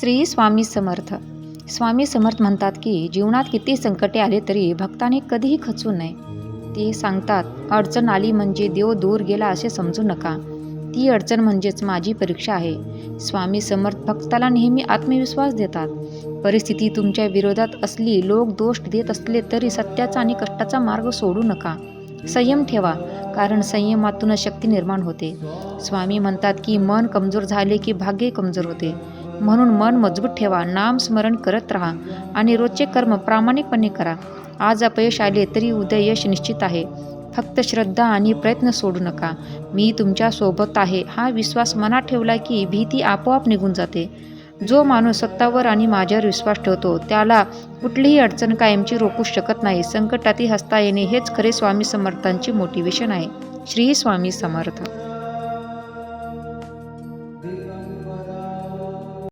श्री स्वामी समर्थ. स्वामी समर्थ म्हणतात की जीवनात किती संकटे आले तरी भक्ताने कधीही खचू नये. ते सांगतात, अडचण आली म्हणजे देव दूर गेला असे समजू नका. ती अडचण म्हणजेच माझी परीक्षा आहे. स्वामी समर्थ भक्ताला नेहमी आत्मविश्वास देतात. परिस्थिती तुमच्या विरोधात असली, लोक दोष देत असले तरी सत्याचा आणि कष्टाचा मार्ग सोडू नका. संयम ठेवा, कारण संयमातूनच शक्ती निर्माण होते. स्वामी म्हणतात की मन कमजोर झाले की भाग्य कमजोर होते. म्हणून मन मजबूत ठेवा, नाम स्मरण करत राहा आणि रोजचे कर्म प्रामाणिकपणे करा. आज अपयश आले तरी उद्या यश निश्चित आहे. फक्त श्रद्धा आणि प्रयत्न सोडू नका. मी तुमच्या सोबत आहे हा विश्वास मनात ठेवला की भीती आपोआप निघून जाते. जो माणूस स्वतःवर आणि माझ्यावर विश्वास ठेवतो त्याला कुठलीही अडचण कायमची रोखू शकत नाही. संकटातही हसता येणे हेच खरे स्वामी समर्थांचे मोटिवेशन आहे. श्री स्वामी समर्थ.